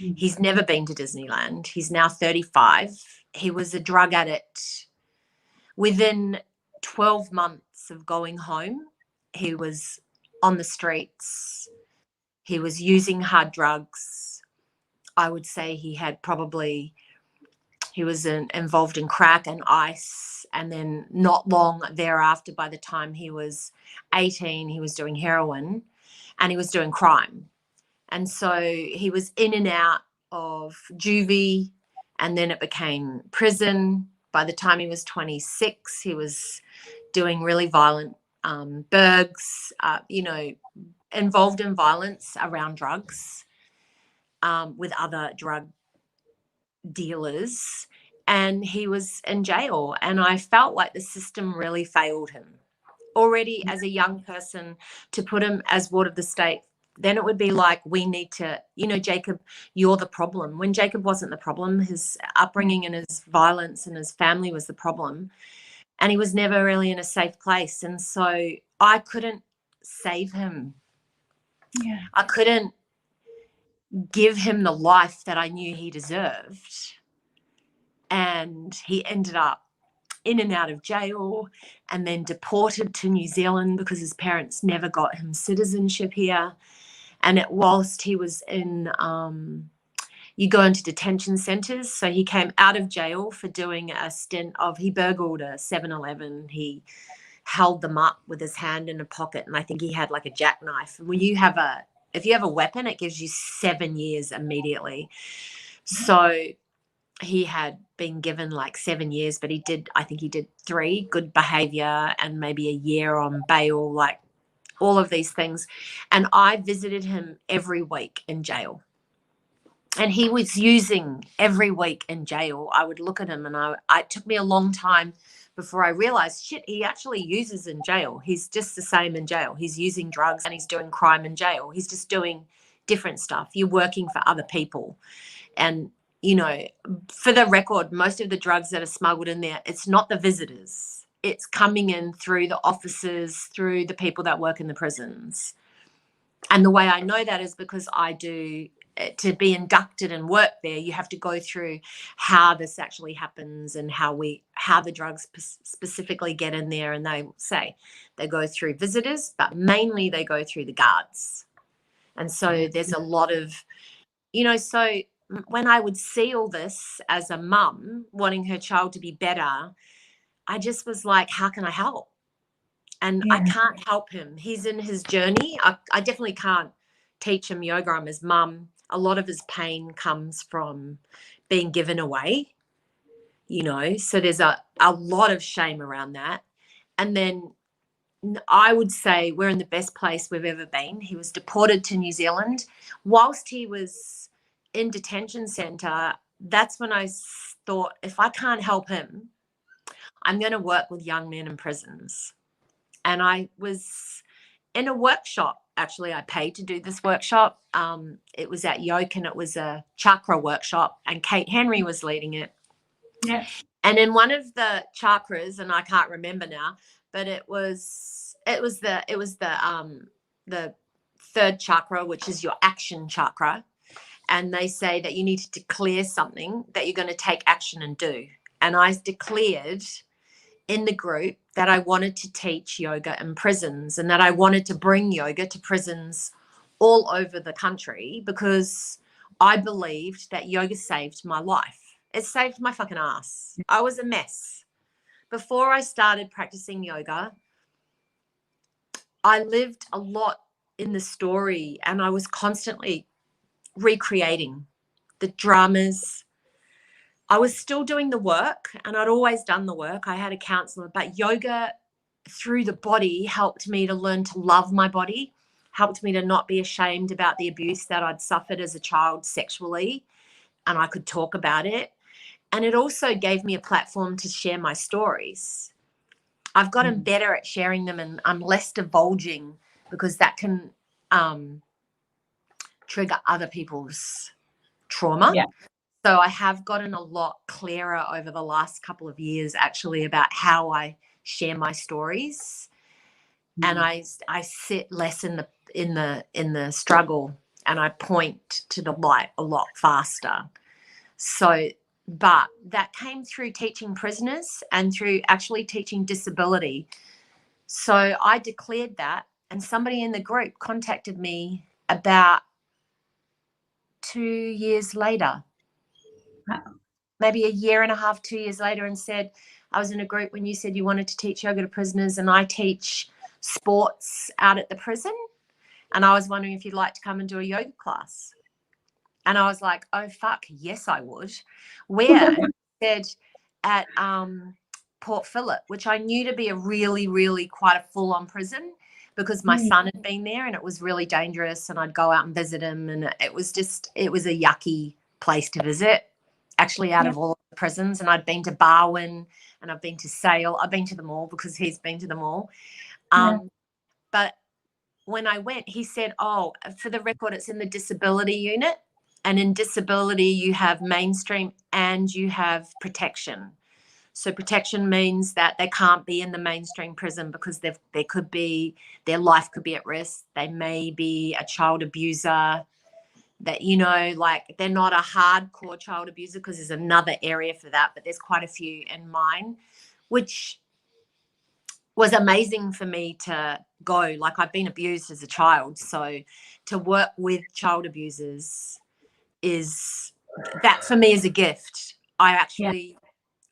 Mm-hmm. He's never been to Disneyland. He's now 35. He was a drug addict. Within 12 months of going home, he was on the streets. He was using hard drugs. I would say he was involved in crack and ice. And then not long thereafter, by the time he was 18, he was doing heroin and he was doing crime. And so he was in and out of juvie, and then it became prison. By the time he was 26, he was doing really violent burgs, involved in violence around drugs with other drug dealers. And he was in jail. And I felt like the system really failed him. Already as a young person, to put him as ward of the state, then it would be like, we need to, Jacob, you're the problem. When Jacob wasn't the problem, his upbringing and his violence and his family was the problem. and he was never really in a safe place. And so I couldn't save him. Yeah. I couldn't give him the life that I knew he deserved. And he ended up in and out of jail and then deported to New Zealand because his parents never got him citizenship here. And whilst he was in, you go into detention centres. So he came out of jail for doing a stint of, he burgled a 7-Eleven. He held them up with his hand in a pocket, and I think he had like a jackknife. When you have if you have a weapon, it gives you 7 years immediately. So he had been given like 7 years, but I think he did 3 good behavior and maybe a year on bail, like all of these things. And I visited him every week in jail. And he was using every week in jail. I would look at him, and it took me a long time before I realized, shit, he actually uses in jail. He's just the same in jail. He's using drugs and he's doing crime in jail. He's just doing different stuff. You're working for other people. And, you know, for the record, most of the drugs that are smuggled in there, it's not the visitors. It's coming in through the officers, through the people that work in the prisons. And the way I know that is because to be inducted and work there, you have to go through how this actually happens and how the drugs specifically get in there. And they say they go through visitors, but mainly they go through the guards. And so there's a lot of, so when I would see all this as a mum wanting her child to be better, I just was like, how can I help? And I can't help him. He's in his journey. I definitely can't teach him yoga. I'm his mum. A lot of his pain comes from being given away, so there's a lot of shame around that. And then I would say we're in the best place we've ever been. He was deported to New Zealand. Whilst he was in detention centre, that's when I thought, if I can't help him, I'm going to work with young men in prisons. And I was in a workshop. Actually, I paid to do this workshop. It was at Yoke, and it was a chakra workshop, and Kate Henry was leading it. Yeah. And in one of the chakras, and I can't remember now, but it was the third chakra, which is your action chakra. And they say that you need to declare something that you're going to take action and do. And I declared in the group that I wanted to teach yoga in prisons, and that I wanted to bring yoga to prisons all over the country, because I believed that yoga saved my life. It saved my fucking ass. I was a mess. Before I started practicing yoga, I lived a lot in the story, and I was constantly recreating the dramas. I was still doing the work, and I'd always done the work. I had a counselor, but yoga through the body helped me to learn to love my body, helped me to not be ashamed about the abuse that I'd suffered as a child sexually, and I could talk about it. And it also gave me a platform to share my stories. I've gotten better at sharing them, and I'm less divulging, because that can trigger other people's trauma. Yeah. So I have gotten a lot clearer over the last couple of years, actually, about how I share my stories, and I sit less in the struggle, and I point to the light a lot faster. So, but that came through teaching prisoners and through actually teaching disability. So I declared that, and somebody in the group contacted me about 2 years later. Wow. Maybe a year and a half, 2 years later, and said, I was in a group when you said you wanted to teach yoga to prisoners, and I teach sports out at the prison, and I was wondering if you'd like to come and do a yoga class. And I was like, oh, fuck, yes, I would. Where? And said at Port Phillip, which I knew to be a really, really quite a full-on prison, because my son had been there, and it was really dangerous, and I'd go out and visit him, and it was a yucky place to visit, actually, out of all of the prisons. And I'd been to Barwon, and I've been to Sale. I've been to them all because he's been to them all. But when I went, he said, oh, for the record, it's in the disability unit. And in disability, you have mainstream and you have protection. So protection means that they can't be in the mainstream prison because their life could be at risk. They may be a child abuser, that, you know, like they're not a hardcore child abuser, because there's another area for that, but there's quite a few in mine, which was amazing for me to go. Like, I've been abused as a child, so to work with child abusers that for me is a gift.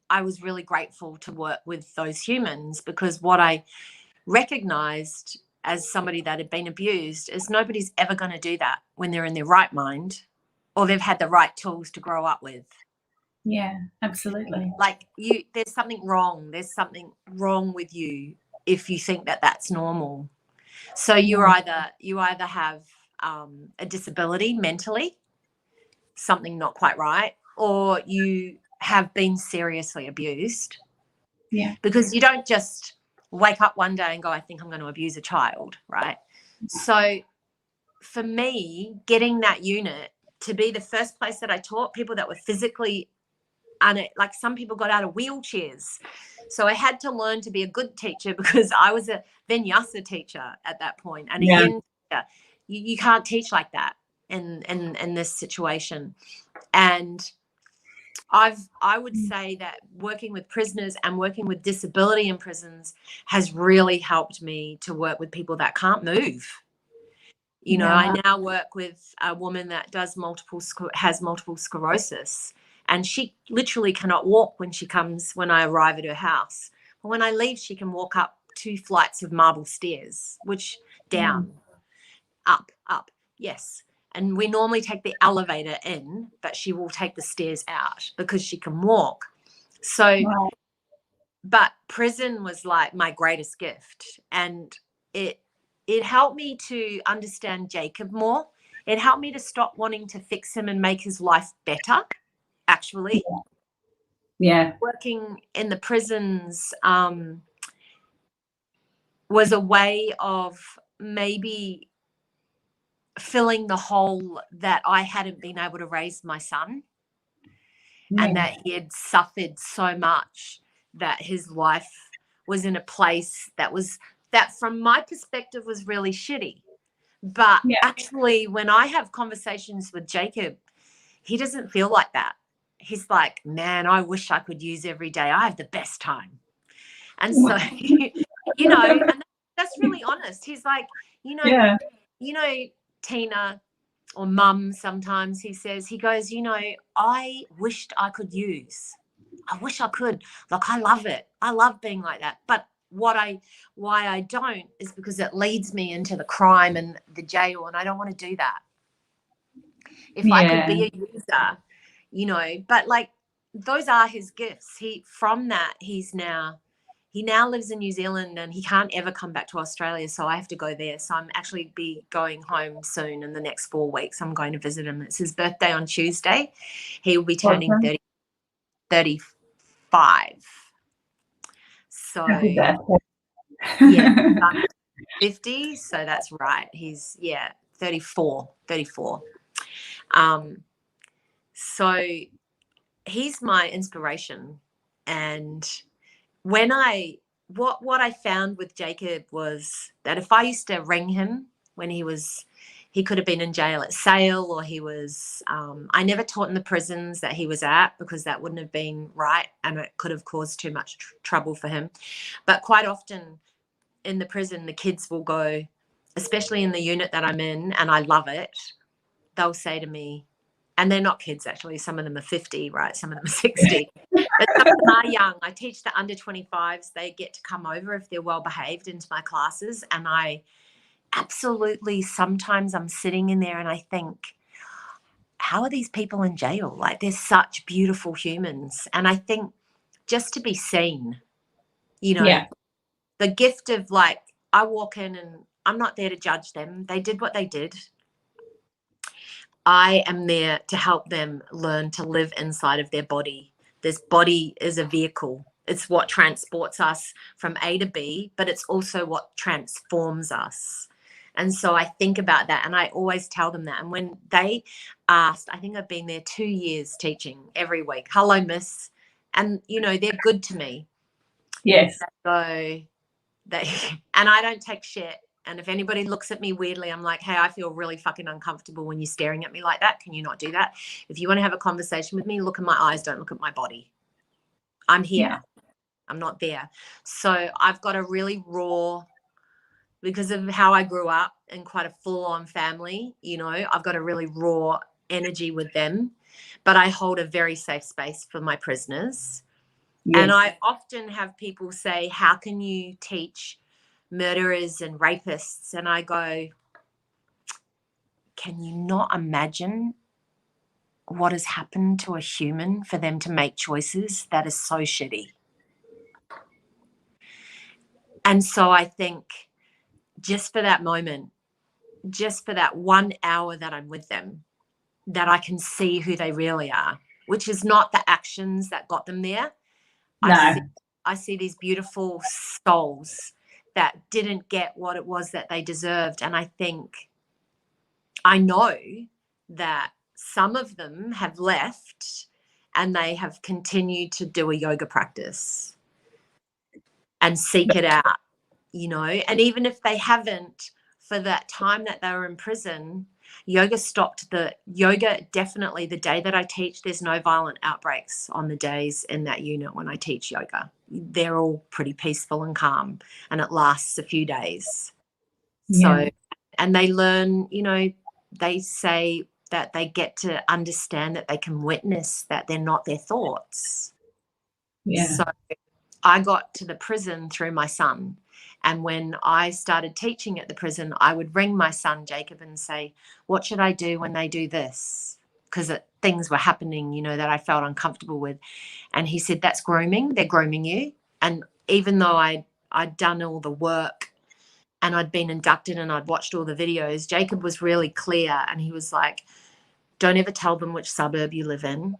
I was really grateful to work with those humans, because what I recognized as somebody that had been abused is nobody's ever going to do that when they're in their right mind or they've had the right tools to grow up with. Yeah, absolutely. Like, there's something wrong. There's something wrong with you if you think that that's normal. So you either have a disability mentally, something not quite right, or you have been seriously abused. Yeah. Because you don't just wake up one day and go, I think I'm going to abuse a child, right? So for me, getting that unit to be the first place that I taught people that were physically, like some people got out of wheelchairs. So I had to learn to be a good teacher, because I was a vinyasa teacher at that point, and a yin teacher. You can't teach like that in this situation. And I would say that working with prisoners and working with disability in prisons has really helped me to work with people that can't move. You know, I now work with a woman that has multiple sclerosis, and she literally cannot walk when I arrive at her house. But when I leave, she can walk up 2 flights of marble stairs, which down, up, yes. And we normally take the elevator in, but she will take the stairs out because she can walk. So, but prison was like my greatest gift. And it helped me to understand Jacob more. It helped me to stop wanting to fix him and make his life better, actually. Yeah. Working in the prisons was a way of maybe filling the hole that I hadn't been able to raise my son, and that he had suffered so much that his life was in a place that from my perspective was really shitty. But actually, when I have conversations with Jacob, he doesn't feel like that. He's like, man, I wish I could use every day. I have the best time. And so, you know, and that's really honest. He's like, you know, Tina, or mum, sometimes he goes, you know, I wished I could use. I wish I could. Like, I love it. I love being like that. But why I don't is because it leads me into the crime and the jail, and I don't want to do that. If I could be a user, you know, but like, those are his gifts. He now lives in New Zealand, and he can't ever come back to Australia, so I have to go there. So I'm actually be going home soon in the next 4 weeks. I'm going to visit him. It's his birthday on Tuesday. He will be turning 35. So yeah, 50. So that's right. He's 34. So he's my inspiration. And when what I found with Jacob was that if I used to ring him when he could have been in jail at Sale, or he was, I never taught in the prisons that he was at, because that wouldn't have been right, and it could have caused too much trouble for him. But quite often in the prison, the kids will go, especially in the unit that I'm in, and I love it, they'll say to me, and they're not kids actually, some of them are 50, right? Some of them are 60. But some of them are young. I teach the under 25s. They get to come over if they're well behaved into my classes. And I absolutely, sometimes I'm sitting in there and I think, how are these people in jail? Like, they're such beautiful humans. And I think just to be seen, you know, the gift of, like, I walk in and I'm not there to judge them. They did what they did. I am there to help them learn to live inside of their body. This body is a vehicle. It's what transports us from A to B, but it's also what transforms us. And so I think about that, and I always tell them that. And when they asked, I think I've been there 2 years teaching every week, hello, miss, and you know, they're good to me. Yes. So they, and I don't take shit. And if anybody looks at me weirdly, I'm like, hey, I feel really fucking uncomfortable when you're staring at me like that. Can you not do that? If you want to have a conversation with me, look at my eyes, don't look at my body. I'm here. Yeah. I'm not there. So I've got a really raw, because of how I grew up in quite a full-on family, you know, I've got a really raw energy with them, but I hold a very safe space for my prisoners. Yes. And I often have people say, how can you teach murderers and rapists? And I go, can you not imagine what has happened to a human for them to make choices that are so shitty? And so I think just for that moment, just for that 1 hour that I'm with them, that I can see who they really are, which is not the actions that got them there. No. I see these beautiful souls that didn't get what it was that they deserved. And I think, I know that some of them have left and they have continued to do a yoga practice and seek it out, you know. And even if they haven't, for that time that they were in prison, yoga stopped definitely the day that I teach, there's no violent outbreaks on the days in that unit when I teach yoga. They're all pretty peaceful and calm, and it lasts a few days. Yeah. So, and they learn, you know, they say that they get to understand that they can witness that they're not their thoughts. Yeah. So I got to the prison through my son. And when I started teaching at the prison, I would ring my son, Jacob, and say, what should I do when they do this? Because things were happening, you know, that I felt uncomfortable with. And he said, that's grooming. They're grooming you. And even though I'd done all the work and I'd been inducted and I'd watched all the videos, Jacob was really clear. And he was like, don't ever tell them which suburb you live in.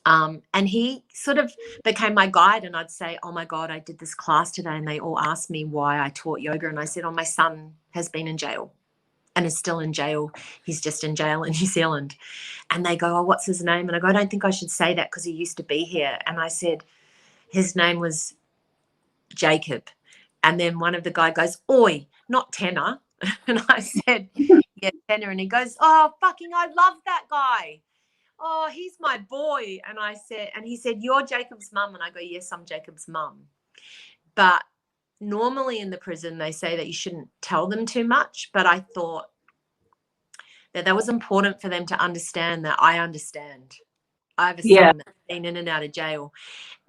And he sort of became my guide, and I'd say, oh my God, I did this class today and they all asked me why I taught yoga. And I said, oh, my son has been in jail and is still in jail. He's just in jail in New Zealand. And they go, oh, what's his name? And I go, I don't think I should say that because he used to be here. And I said, his name was Jacob. And then one of the guy goes, oi, not Tenor. And I said, yeah, Tenor. And he goes, oh, fucking, I love that guy. Oh, he's my boy. And I said, and he said, you're Jacob's mum. And I go, yes, I'm Jacob's mum. But normally in the prison, they say that you shouldn't tell them too much. But I thought that was important for them to understand that I understand. I have a son that's been in and out of jail.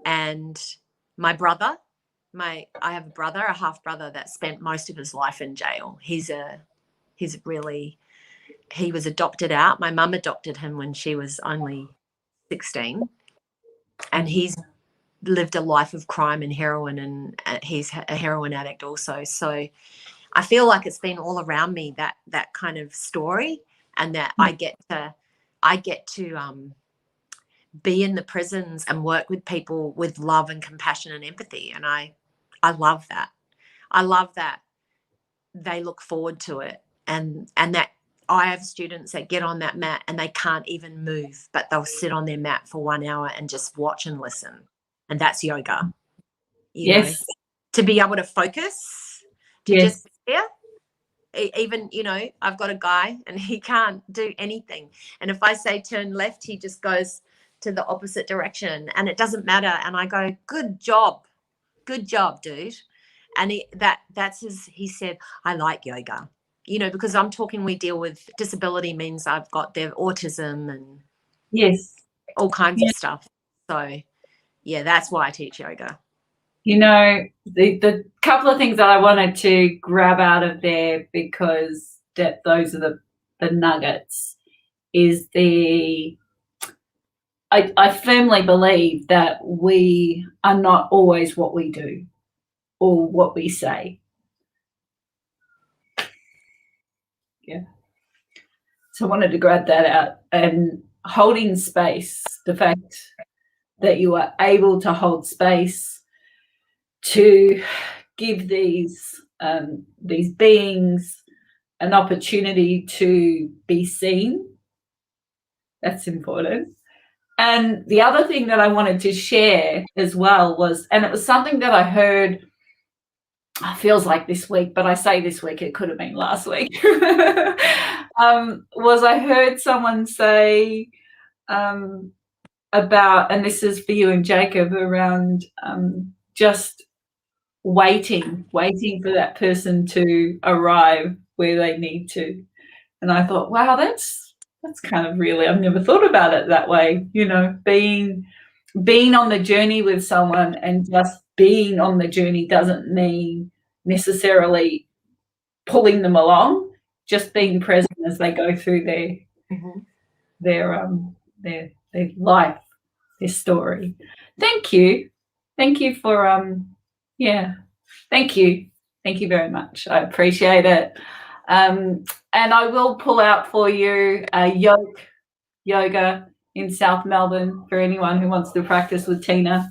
And my brother, I have a brother, a half brother that spent most of his life in jail. He was adopted out. My mum adopted him when she was only 16, and he's lived a life of crime and heroin, and he's a heroin addict also. So I feel like it's been all around me, that kind of story, and that I get to be in the prisons and work with people with love and compassion and empathy. And I love that. I love that they look forward to it, and that I have students that get on that mat and they can't even move, but they'll sit on their mat for 1 hour and just watch and listen. And that's yoga, you know, to be able to focus, to just be there. Even, you know, I've got a guy and he can't do anything. And if I say turn left, he just goes to the opposite direction, and it doesn't matter. And I go, good job, dude. And he said, I like yoga, you know, because we deal with disability, means I've got their autism and all kinds of stuff. So yeah, that's why I teach yoga. You know, the couple of things that I wanted to grab out of there, because those are the nuggets, is I firmly believe that we are not always what we do or what we say. Yeah. So I wanted to grab that out, and holding space, the fact that you are able to hold space to give these beings an opportunity to be seen. That's important. And the other thing that I wanted to share as well was, and it was something that I heard, it feels like this week, but I say this week, it could have been last week, was I heard someone say about, and this is for you and Jacob, around just waiting for that person to arrive where they need to. And I thought, wow, that's kind of really, I've never thought about it that way, you know, being on the journey with someone, and just being on the journey doesn't mean necessarily pulling them along, just being present as they go through their life, their story. Thank you for thank you very much. I appreciate it. And I will pull out for you yoga in South Melbourne for anyone who wants to practice with Tina.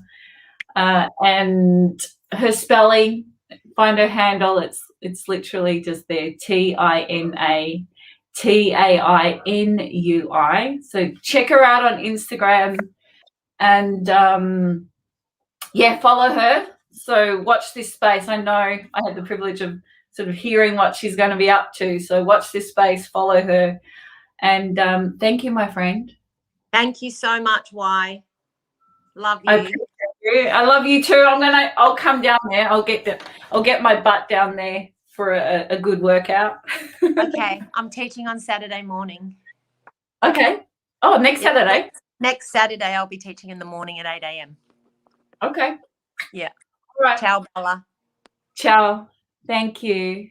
And her spelling, find her handle. It's literally just there, TINA TAINUI. So check her out on Instagram, and follow her. So watch this space. I know I had the privilege of sort of hearing what she's going to be up to. So watch this space, follow her, and thank you, my friend. Thank you so much, Y. Love you. I appreciate you. I love you too. I'll come down there. I'll get my butt down there for a good workout. Okay. I'm teaching on Saturday morning. Okay. Oh, next Saturday? Next Saturday I'll be teaching in the morning at 8 a.m. Okay. Yeah. All right. Ciao, Bella. Ciao. Thank you.